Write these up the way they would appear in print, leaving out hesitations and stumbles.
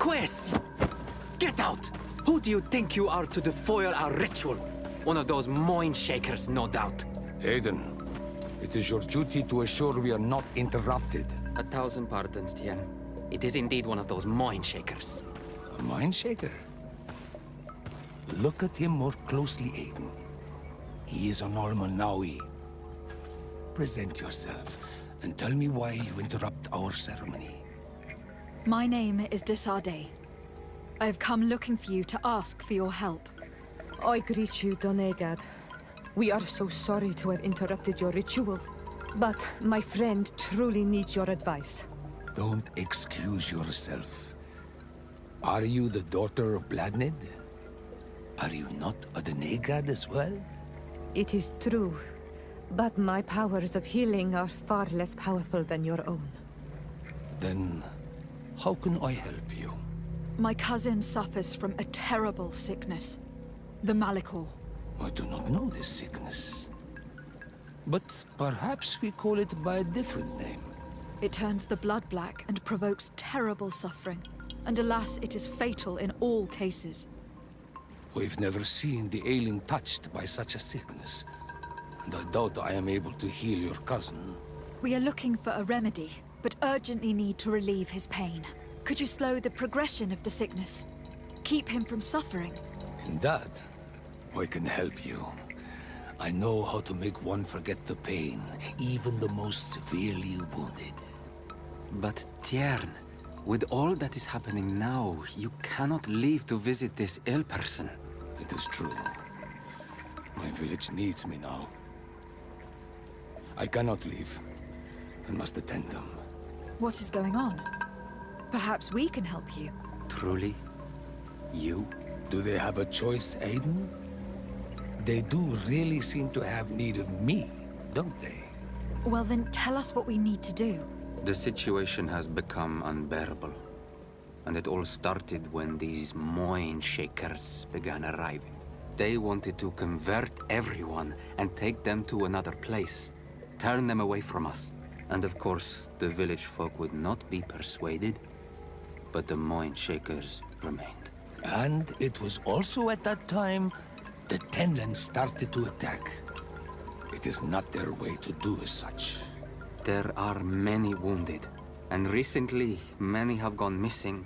Quiz! Get out! Who do you think you are to defoil our ritual? One of those mind shakers, no doubt. Aiden, it is your duty to assure we are not interrupted. 1,000 pardons, Tien. It is indeed one of those mind shakers. A mind shaker? Look at him more closely, Aiden. He is an Almanawi. Present yourself and tell me why you interrupt our ceremony. My name is Desade. I have come looking for you to ask for your help. I greet you, Donegad. We are so sorry to have interrupted your ritual. But my friend truly needs your advice. Don't excuse yourself. Are you the daughter of Bladnid? Are you not a Donegad as well? It is true, but my powers of healing are far less powerful than your own. Then, how can I help you? My cousin suffers from a terrible sickness. The Malikor. I do not know this sickness. But perhaps we call it by a different name. It turns the blood black and provokes terrible suffering. And alas, it is fatal in all cases. We've never seen the ailing touched by such a sickness. And I doubt I am able to heal your cousin. We are looking for a remedy, but urgently need to relieve his pain. Could you slow the progression of the sickness? Keep him from suffering? In that, I can help you. I know how to make one forget the pain, even the most severely wounded. But Tiern, with all that is happening now, you cannot leave to visit this ill person. It is true. My village needs me now. I cannot leave. I must attend them. What is going on? Perhaps we can help you. Truly? You? Do they have a choice, Aiden? They do really seem to have need of me, don't they? Well then, tell us what we need to do. The situation has become unbearable. And it all started when these mind shakers began arriving. They wanted to convert everyone and take them to another place. Turn them away from us. And of course, the village folk would not be persuaded. But the mind shakers remained. And it was also at that time the Tenlands started to attack. It is not their way to do as such. There are many wounded, and recently many have gone missing.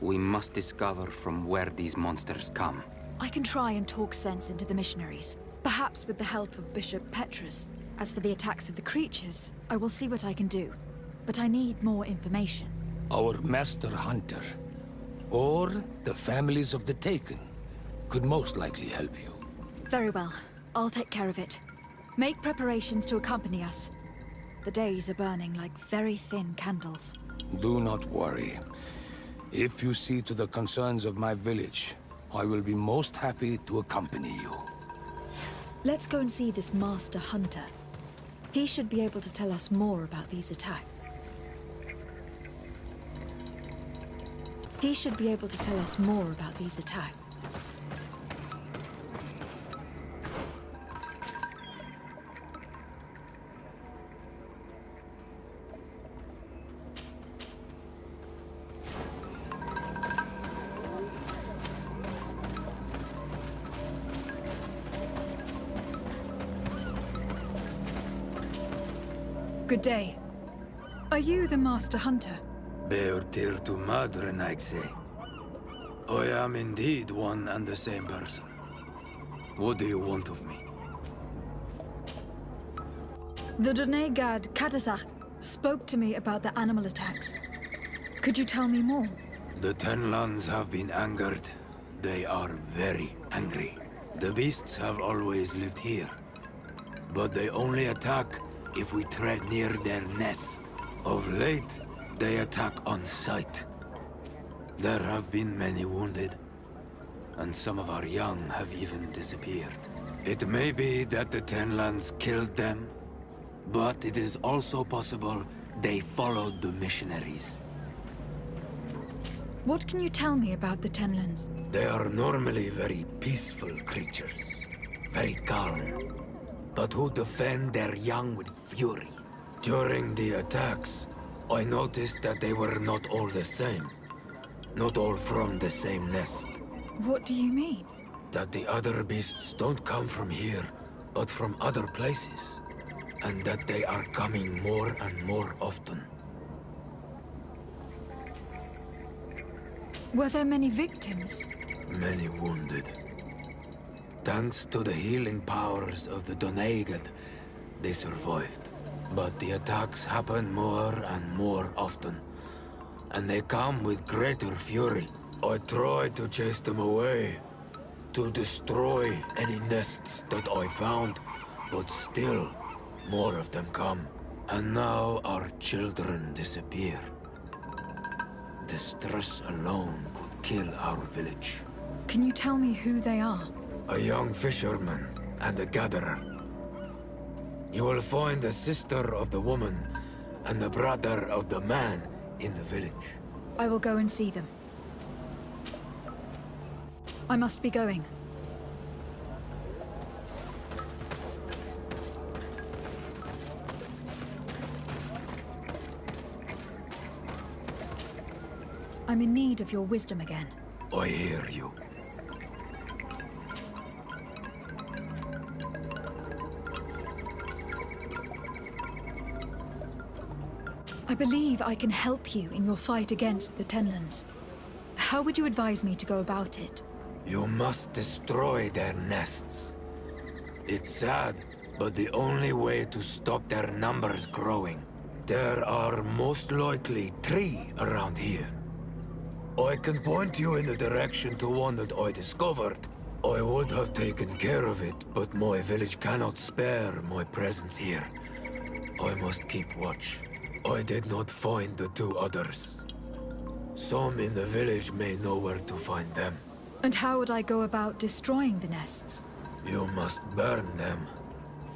We must discover from where these monsters come. I can try and talk sense into the missionaries, perhaps with the help of Bishop Petrus. As for the attacks of the creatures, I will see what I can do. But I need more information. Our master hunter, or the families of the Taken, could most likely help you. Very well. I'll take care of it. Make preparations to accompany us. The days are burning like very thin candles. Do not worry. If you see to the concerns of my village, I will be most happy to accompany you. Let's go and see this master hunter. He should be able to tell us more about these attacks. He should be able to tell us more about these attacks. Good day. Are you the master hunter? Beortir tu madre, I'd say. I am indeed one and the same person. What do you want of me? The Donegad Katazak spoke to me about the animal attacks. Could you tell me more? The Tenlands have been angered. They are very angry. The beasts have always lived here. But they only attack if we tread near their nest. Of late, they attack on sight. There have been many wounded, and some of our young have even disappeared. It may be that the Tenlands killed them, but it is also possible they followed the missionaries. What can you tell me about the Tenlands? They are normally very peaceful creatures, very calm, but who defend their young with fury. During the attacks, I noticed that they were not all the same. Not all from the same nest. What do you mean? That the other beasts don't come from here, but from other places. And that they are coming more and more often. Were there many victims? Many wounded. Thanks to the healing powers of the Doneigad, they survived. But the attacks happen more and more often. And they come with greater fury. I try to chase them away, to destroy any nests that I found, but still, more of them come. And now our children disappear. The stress alone could kill our village. Can you tell me who they are? A young fisherman and a gatherer. You will find the sister of the woman and the brother of the man in the village. I will go and see them. I must be going. I'm in need of your wisdom again. I hear you. I believe I can help you in your fight against the Tenlands. How would you advise me to go about it? You must destroy their nests. It's sad, but the only way to stop their numbers growing. There are most likely 3 around here. I can point you in the direction to one that I discovered. I would have taken care of it, but my village cannot spare my presence here. I must keep watch. I did not find the 2 others. Some in the village may know where to find them. And how would I go about destroying the nests? You must burn them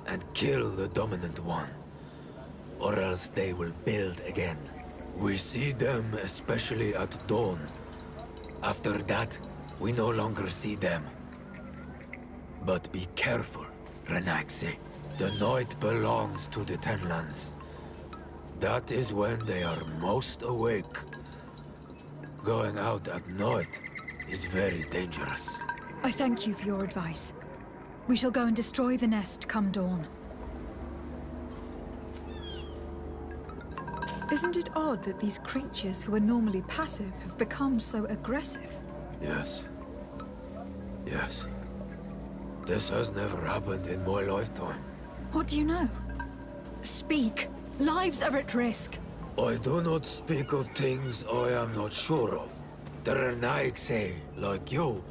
and kill the dominant one, or else they will build again. We see them especially at dawn. After that, we no longer see them. But be careful, Renaxe. The night belongs to the Tenlands. That is when they are most awake. Going out at night is very dangerous. I thank you for your advice. We shall go and destroy the nest come dawn. Isn't it odd that these creatures who are normally passive have become so aggressive? Yes. Yes. This has never happened in my lifetime. What do you know? Speak! Lives are at risk! I do not speak of things I am not sure of. The Renaigse, like you,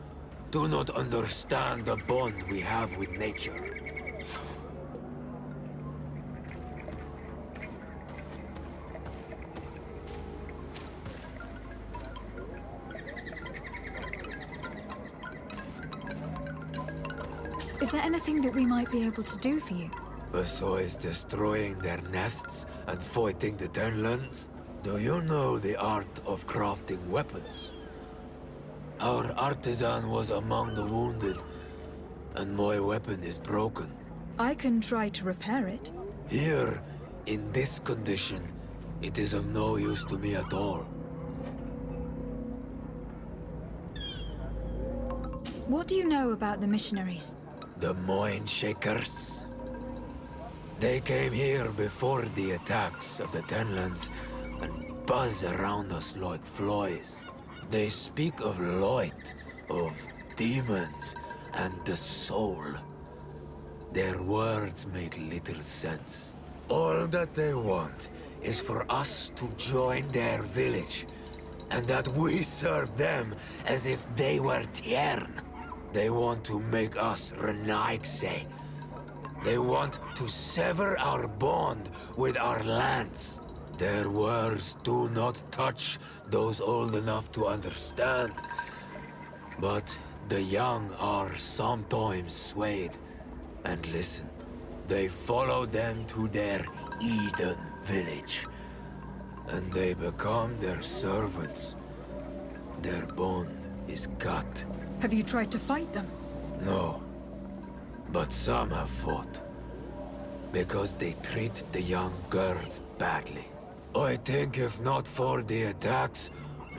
do not understand the bond we have with nature. Is there anything that we might be able to do for you? Besides destroying their nests and fighting the Tenlands, do you know the art of crafting weapons? Our artisan was among the wounded, and my weapon is broken. I can try to repair it. Here, in this condition, it is of no use to me at all. What do you know about the missionaries? The Mind Shakers? They came here before the attacks of the Tenlands and buzz around us like flies. They speak of light, of demons, and the soul. Their words make little sense. All that they want is for us to join their village, and that we serve them as if they were Tiern. They want to make us Renaigse. They want to sever our bond with our lands. Their words do not touch those old enough to understand. But the young are sometimes swayed. And listen, they follow them to their Eden village. And they become their servants. Their bond is cut. Have you tried to fight them? No. But some have fought. Because they treat the young girls badly. I think if not for the attacks,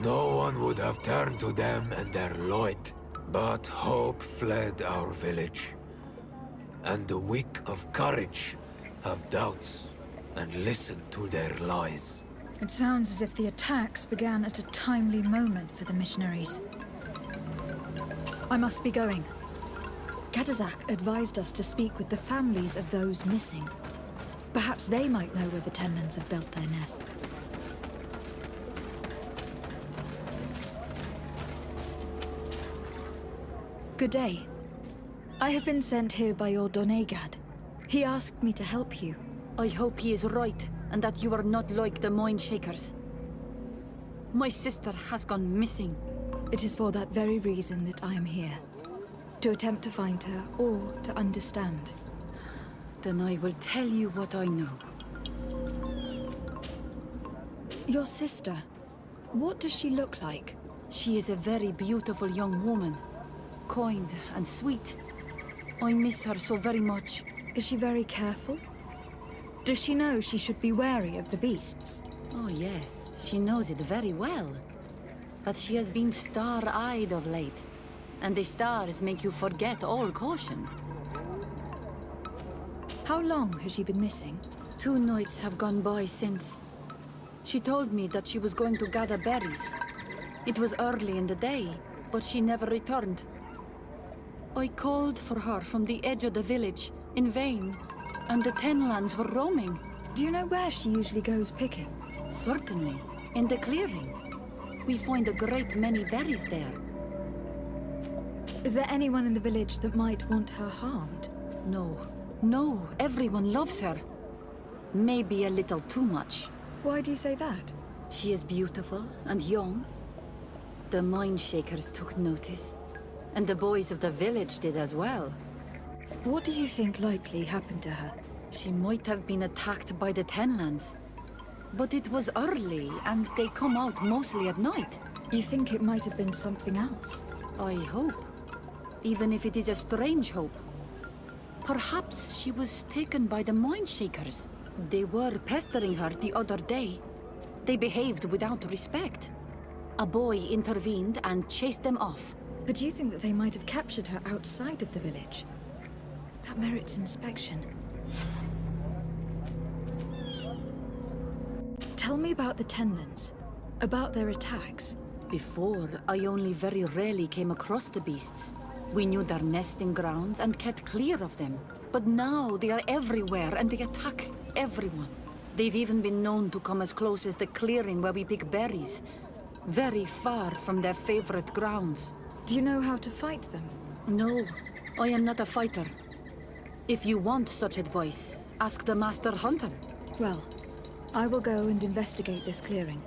No one would have turned to them and their Lloyd. But hope fled our village. And the weak of courage have doubts and listen to their lies. It sounds as if the attacks began at a timely moment for the missionaries. I must be going. Katazak advised us to speak with the families of those missing. Perhaps they might know where the Tenlands have built their nest. Good day. I have been sent here by your Donegad. He asked me to help you. I hope he is right, and that you are not like the Mind Shakers. My sister has gone missing. It is for that very reason that I am here. To attempt to find her, or to understand. Then I will tell you what I know. Your sister, what does she look like? She is a very beautiful young woman. Kind and sweet. I miss her so very much. Is she very careful? Does she know she should be wary of the beasts? Oh yes, she knows it very well. But she has been star-eyed of late. And the stars make you forget all caution. How long has she been missing? 2 nights have gone by since. She told me that she was going to gather berries. It was early in the day, but she never returned. I called for her from the edge of the village, in vain, and the Tenlands were roaming. Do you know where she usually goes picking? Certainly, in the clearing. We find a great many berries there. Is there anyone in the village that might want her harmed? No, everyone loves her. Maybe a little too much. Why do you say that? She is beautiful and young. The Mind Shakers took notice. And the boys of the village did as well. What do you think likely happened to her? She might have been attacked by the Tenlands. But it was early, and they come out mostly at night. You think it might have been something else? I hope. Even if it is a strange hope. Perhaps she was taken by the Mind Shakers. They were pestering her the other day. They behaved without respect. A boy intervened and chased them off. But do you think that they might have captured her outside of the village? That merits inspection. Tell me about the Tenlands. About their attacks. Before, I only very rarely came across the beasts. We knew their nesting grounds and kept clear of them. But now they are everywhere and they attack everyone. They've even been known to come as close as the clearing where we pick berries. Very far from their favorite grounds. Do you know how to fight them? No, I am not a fighter. If you want such advice, ask the Master Hunter. Well, I will go and investigate this clearing.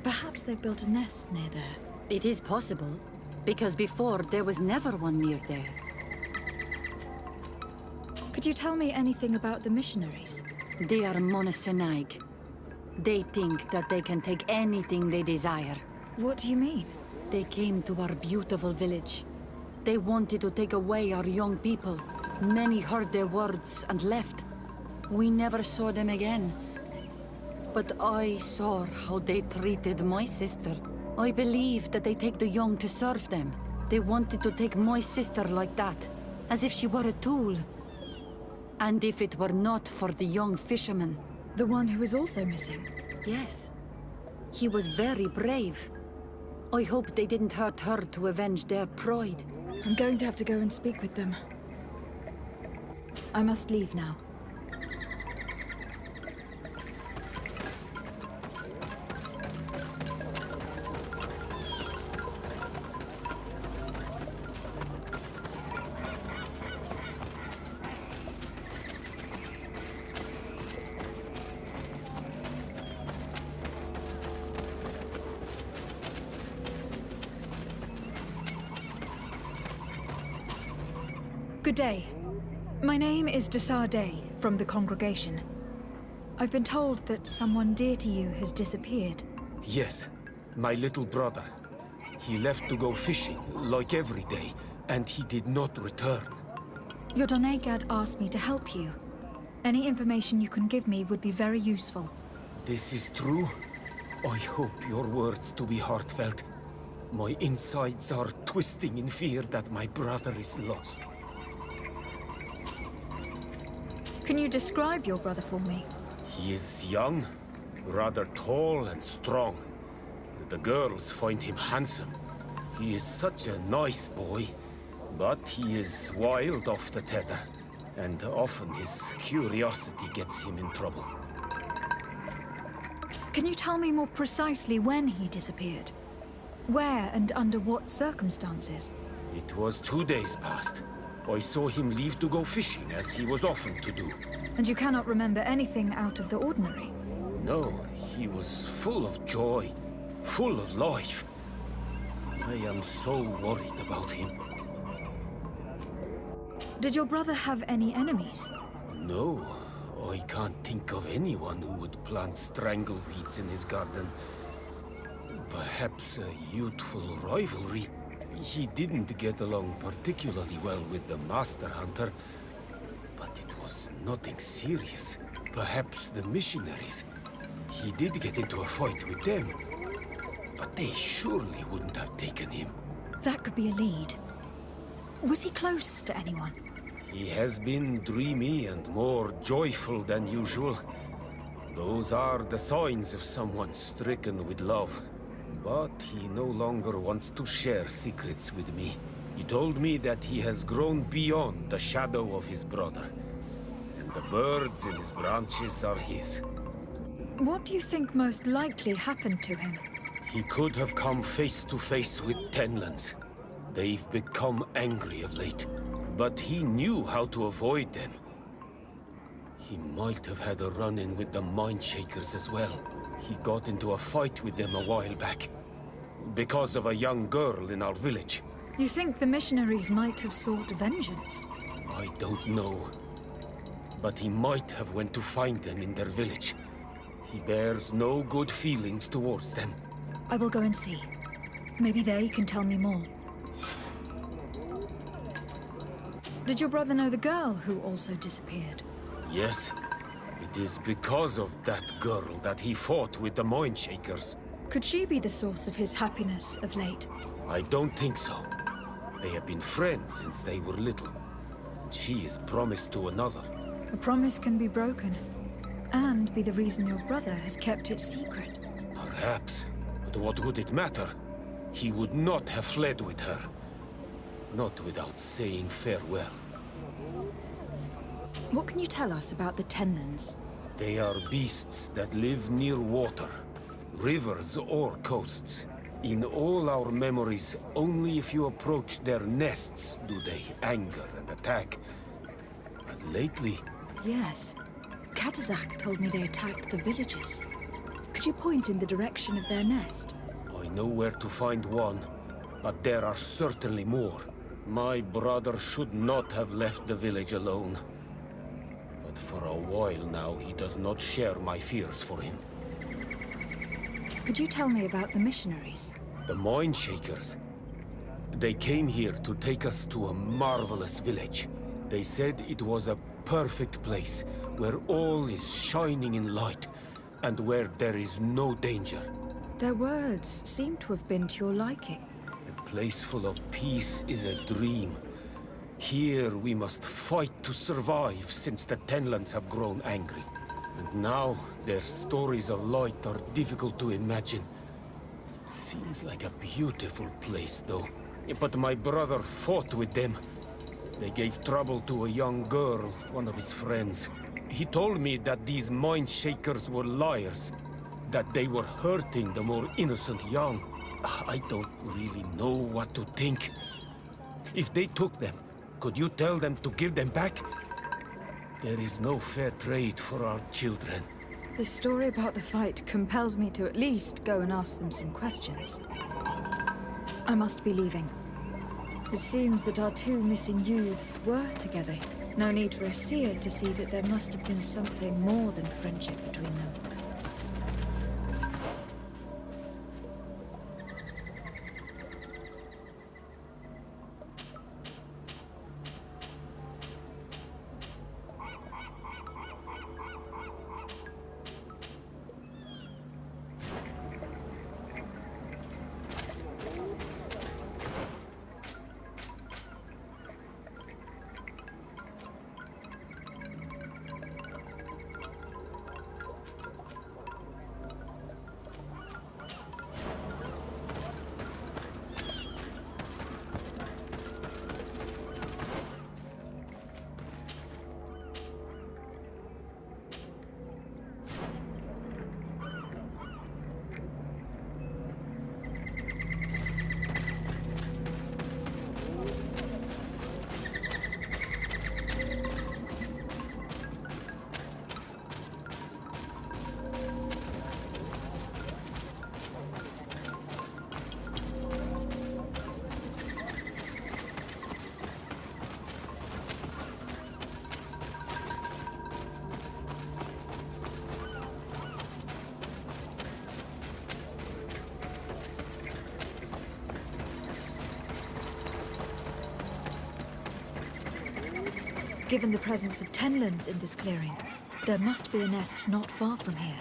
Perhaps they built a nest near there. It is possible, because before there was never one near there. Could you tell me anything about the missionaries? They are monosynaig. They think that they can take anything they desire. What do you mean? They came to our beautiful village. They wanted to take away our young people. Many heard their words and left. We never saw them again. But I saw how they treated my sister. I believe that they take the young to serve them. They wanted to take my sister like that, as if she were a tool. And if it were not for the young fisherman... The one who is also missing? Yes. He was very brave. I hope they didn't hurt her to avenge their pride. I'm going to have to go and speak with them. I must leave now. Good day. My name is Desardet, from the congregation. I've been told that someone dear to you has disappeared. Yes, my little brother. He left to go fishing, like every day, and he did not return. Your Donegad asked me to help you. Any information you can give me would be very useful. This is true? I hope your words to be heartfelt. My insides are twisting in fear that my brother is lost. Can you describe your brother for me? He is young, rather tall and strong. The girls find him handsome. He is such a nice boy, but he is wild off the tether, and often his curiosity gets him in trouble. Can you tell me more precisely when he disappeared? Where and under what circumstances? It was 2 days past. I saw him leave to go fishing, as he was often to do. And you cannot remember anything out of the ordinary? No, he was full of joy, full of life. I am so worried about him. Did your brother have any enemies? No, I can't think of anyone who would plant strangleweeds in his garden. Perhaps a youthful rivalry. He didn't get along particularly well with the Master Hunter, but it was nothing serious. Perhaps the missionaries. He did get into a fight with them, but they surely wouldn't have taken him. That could be a lead. Was he close to anyone? He has been dreamy and more joyful than usual. Those are the signs of someone stricken with love. But he no longer wants to share secrets with me. He told me that he has grown beyond the shadow of his brother. And the birds in his branches are his. What do you think most likely happened to him? He could have come face to face with Tenlands. They've become angry of late. But he knew how to avoid them. He might have had a run-in with the Mindshakers as well. He got into a fight with them a while back. Because of a young girl in our village. You think the missionaries might have sought vengeance? I don't know. But he might have went to find them in their village. He bears no good feelings towards them. I will go and see. Maybe they can tell me more. Did your brother know the girl who also disappeared? Yes. It is because of that girl that he fought with the Mindshakers. Could she be the source of his happiness of late? I don't think so. They have been friends since they were little. She is promised to another. A promise can be broken, and be the reason your brother has kept it secret. Perhaps. But what would it matter? He would not have fled with her. Not without saying farewell. What can you tell us about the Tenlands? They are beasts that live near water, rivers or coasts. In all our memories, only if you approach their nests do they anger and attack. But lately... Yes. Katazak told me they attacked the villages. Could you point in the direction of their nest? I know where to find one, but there are certainly more. My brother should not have left the village alone. But for a while now, he does not share my fears for him. Could you tell me about the missionaries? The Mindshakers. They came here to take us to a marvelous village. They said it was a perfect place, where all is shining in light, and where there is no danger. Their words seem to have been to your liking. A place full of peace is a dream. Here we must fight to survive, since the Tenlands have grown angry. And now, their stories of light are difficult to imagine. It seems like a beautiful place, though. But my brother fought with them. They gave trouble to a young girl, one of his friends. He told me that these Mindshakers were liars, that they were hurting the more innocent young. I don't really know what to think. If they took them, could you tell them to give them back? There is no fair trade for our children. The story about the fight compels me to at least go and ask them some questions. I must be leaving. It seems that our two missing youths were together. No need for a seer to see that there must have been something more than friendship between them. Given the presence of Tenlands in this clearing, there must be a nest not far from here.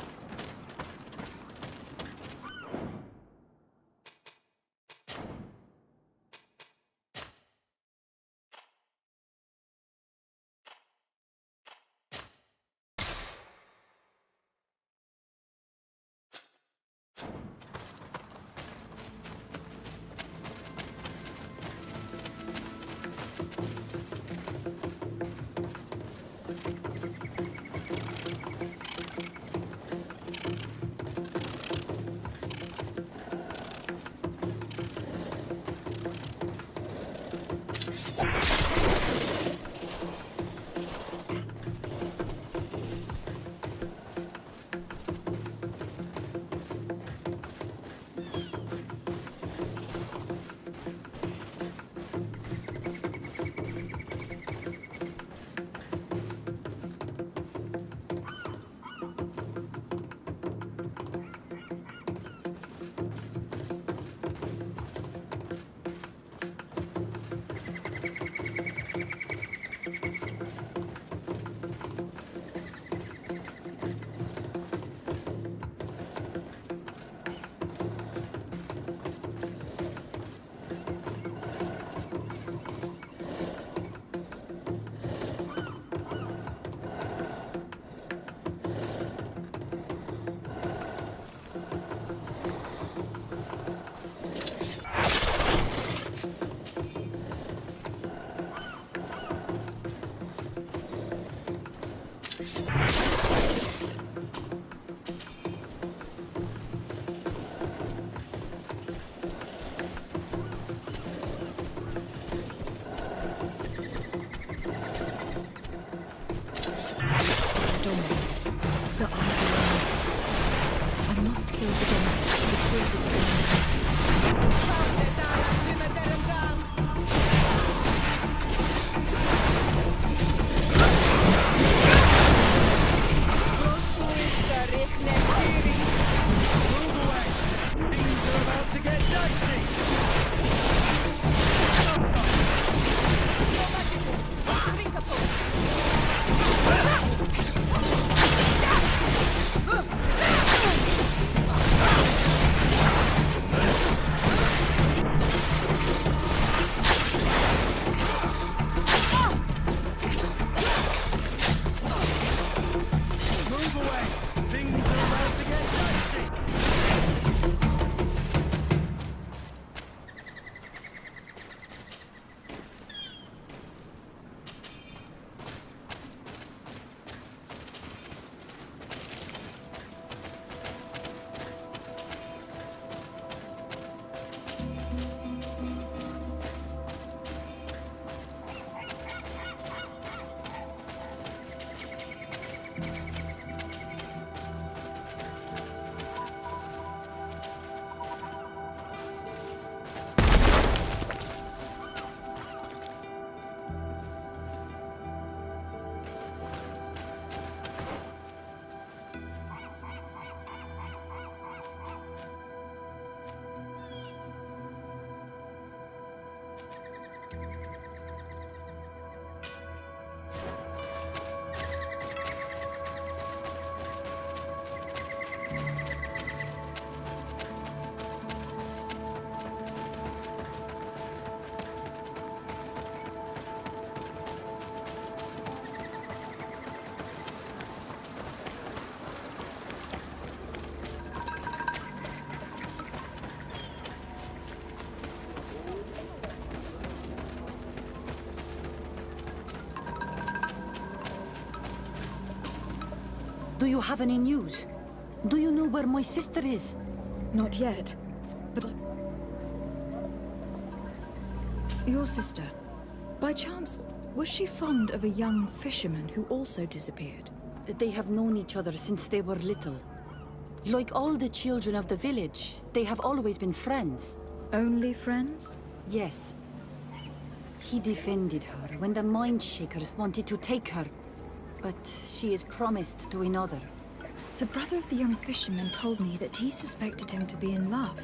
Do you have any news? Do you know where my sister is? Not yet, but Your sister, by chance, was she fond of a young fisherman who also disappeared? They have known each other since they were little. Like all the children of the village, they have always been friends. Only friends? Yes. He defended her when the Mindshakers wanted to take her. But she is promised to another. The brother of the young fisherman told me that he suspected him to be in love.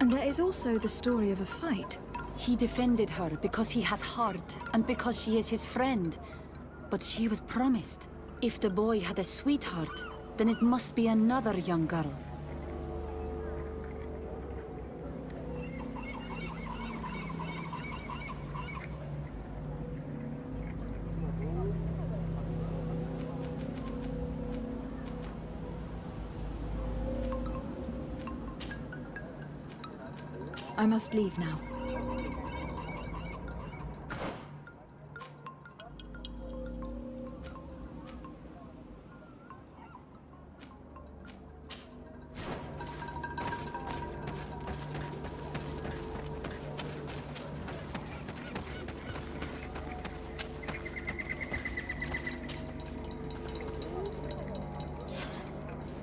And there is also the story of a fight. He defended her because he has heart, and because she is his friend. But she was promised. If the boy had a sweetheart, then it must be another young girl. I must leave now.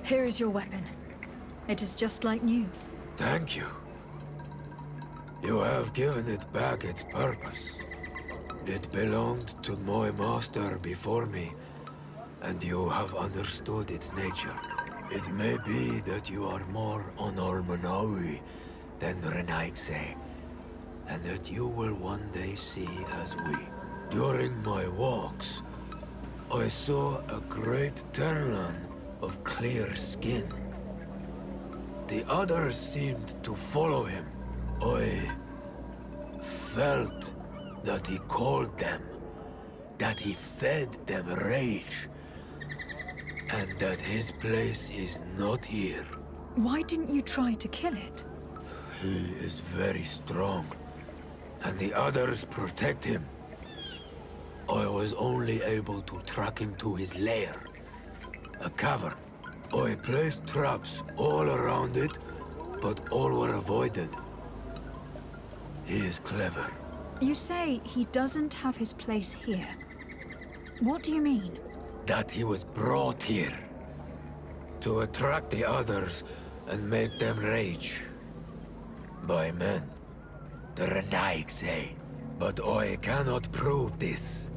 Here is your weapon. It is just like new. Thank you. You have given it back its purpose. It belonged to my master before me, and you have understood its nature. It may be that you are more on Almanawi than Renaigse, and that you will one day see as we. During my walks, I saw a great Tenlan of clear skin. The others seemed to follow him. I felt that he called them, that he fed them rage, and that his place is not here. Why didn't you try to kill it? He is very strong, and the others protect him. I was only able to track him to his lair, a cavern. I placed traps all around it, but all were avoided. He is clever. You say he doesn't have his place here. What do you mean? That he was brought here to attract the others and make them rage. By men, the Renaig say. But I cannot prove this.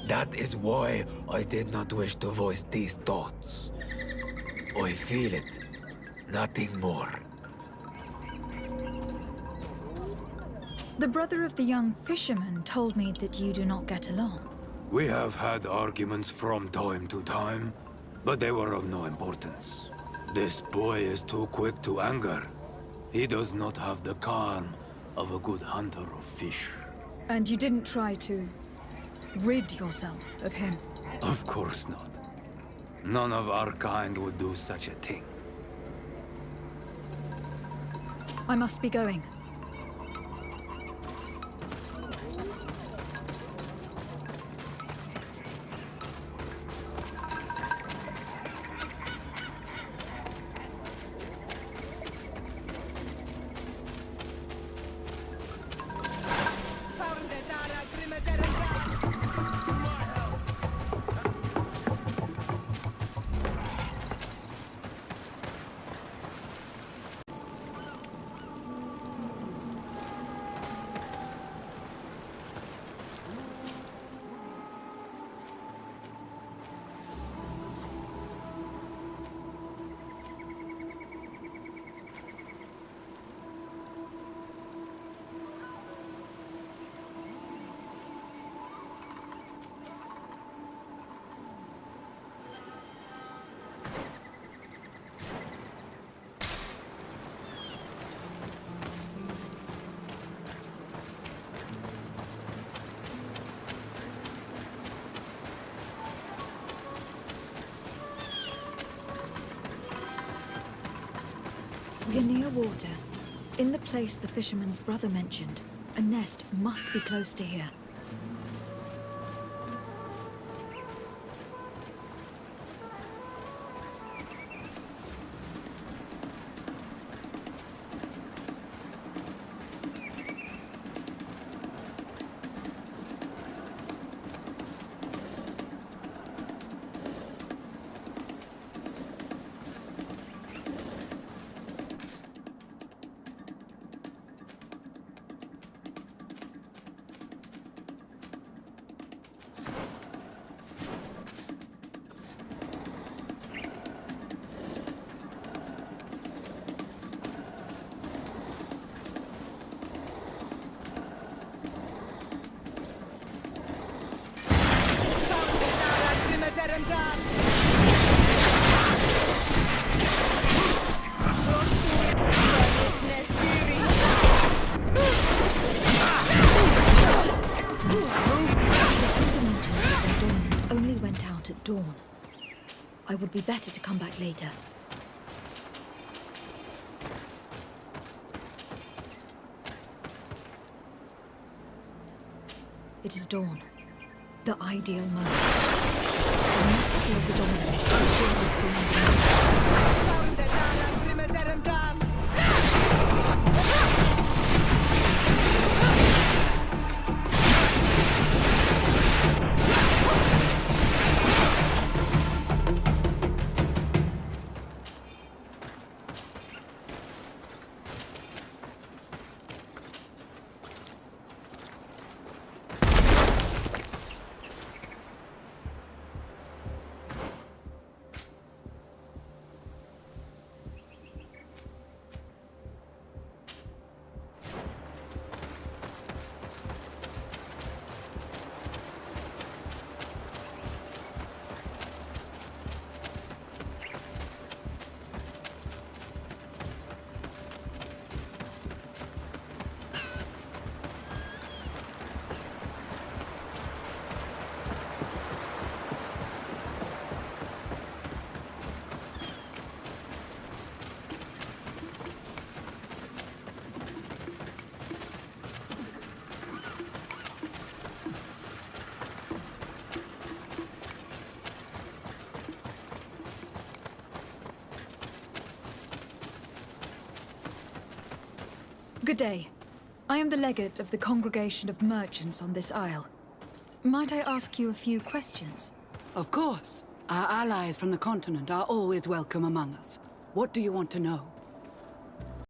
That is why I did not wish to voice these thoughts. I feel it, nothing more. The brother of the young fisherman told me that you do not get along. We have had arguments from time to time, but they were of no importance. This boy is too quick to anger. He does not have the calm of a good hunter of fish. And you didn't try to rid yourself of him? Of course not. None of our kind would do such a thing. I must be going. We're near water. In the place the fisherman's brother mentioned. A nest must be close to here. dawn. I would be better to come back later. It is dawn. The ideal moment. I must feel the dominant before the storm begins. Good day. I am the legate of the congregation of merchants on this isle. Might I ask you a few questions? Of course. Our allies from the continent are always welcome among us. What do you want to know?